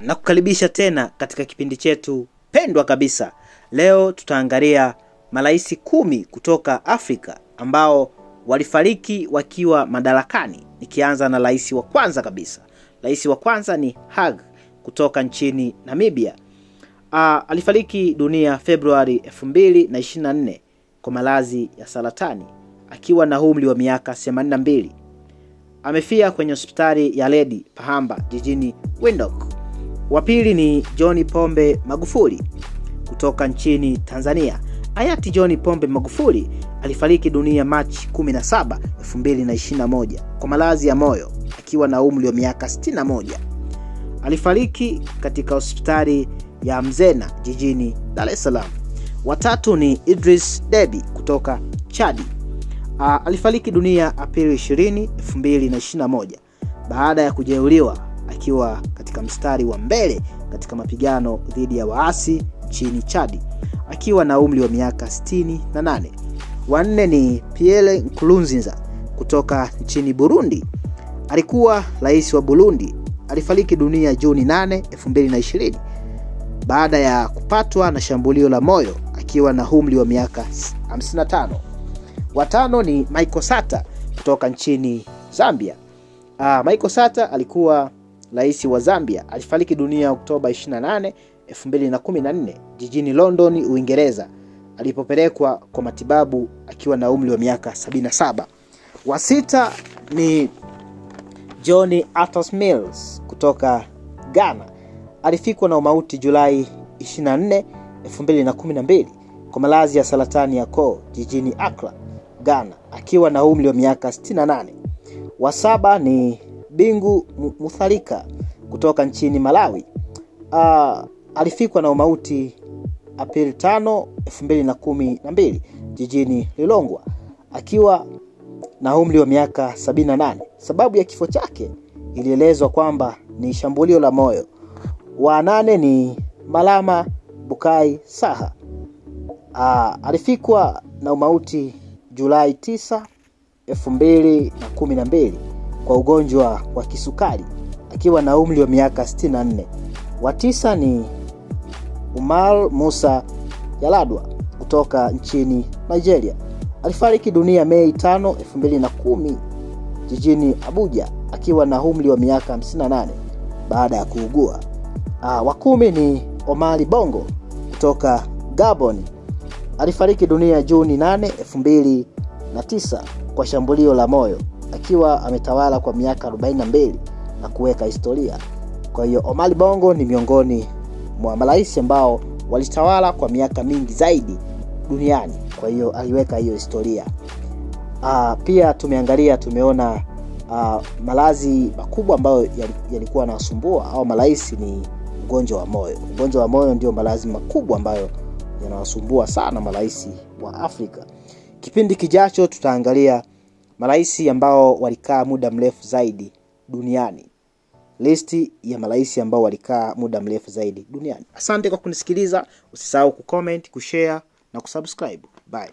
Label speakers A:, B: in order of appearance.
A: Nakukaribisha tena katika kipindi chetu pendwa kabisa. Leo tutaangalia marais 10 kutoka Afrika ambao walifariki wakiwa madarakani. Nikianza na rais wa kwanza kabisa. Rais wa kwanza ni Hage kutoka nchini Namibia. Alifariki dunia Februari 2024 kwa maradhi ya saratani akiwa na umri wa miaka 82. Amefia kwenye hospitali ya Lady Pahamba jijini Windhoek. Wa pili ni John Pombe Magufuli kutoka nchini Tanzania. Hayati John Pombe Magufuli alifariki dunia Machi 17, 2021 kwa maradhi ya moyo akiwa na umri wa miaka 61. Alifariki katika hospitali ya Mzena jijini Dar es Salaam. Wa tatu ni Idris Deby kutoka Chadi. Alifariki dunia Aprili 20, 2021 baada ya kujeruhiwa akiwa katika mstari wa mbele katika mapigano dhidi ya waasi nchini Chadi akiwa na umri wa miaka 68. Wa nne ni Pierre Nkurunziza kutoka nchini Burundi. Alikuwa rais wa Burundi. Alifariki dunia Juni 8, 2020 baada ya kupatwa na shambulio la moyo akiwa na umri wa miaka 55. Wa tano ni Michael Sata kutoka nchini Zambia. Michael Sata alikuwa rais wa Zambia. Alifariki dunia Oktoba 28, 2014 jijini London, Uingereza alipopelekwa kwa matibabu akiwa na umri wa miaka 77. Wa sita ni John Atos Mills kutoka Ghana. Alifikwa na umauti Julai 24, 2012 kwa maradhi ya saratani ya koo jijini Accra, Ghana akiwa na umri wa miaka 68. Wa saba ni Bingu Mutharika kutoka nchini Malawi. Alifikwa na umauti Aprili 5, 2012 jijini Lilongwe akiwa na umri wa miaka 78. Sababu ya kifo chake ilielezwa kwamba ni shambulio la moyo. Wa nane ni Malama Bukai Saha. Alifikwa na umauti Julai 9, 2012 kwa ugonjwa wa kisukari akiwa na umri wa miaka 64. Wa tisa ni Umar Musa Yar'Adua kutoka nchini Nigeria. Alifariki dunia Mei 5, 2010 jijini Abuja akiwa na umri wa miaka 58 baada ya kuugua. Wa 10 ni Omar Bongo kutoka Gabon. Alifariki dunia Juni 8, 2009 kwa shambulio la moyo akiwa ametawala kwa miaka 42 na kuweka historia. Kwa hiyo Omar Bongo ni miongoni mwa marais ambao walitawala kwa miaka mingi zaidi duniani. Kwa hiyo aliweka hiyo historia. Pia tumeona maradhi makubwa ambayo yalikuwa yanawasumbua au marais ni ugonjwa wa moyo. Ugonjwa wa moyo ndio maradhi makubwa ambayo yanawasumbua sana marais wa Afrika. Kipindi kijacho tutaangalia marais ambao walikaa muda mrefu zaidi duniani. Listi ya marais ambao walikaa muda mrefu zaidi duniani. Asante kwa kunisikiliza. Usisahau kucomment, kushare na kusubscribe. Bye.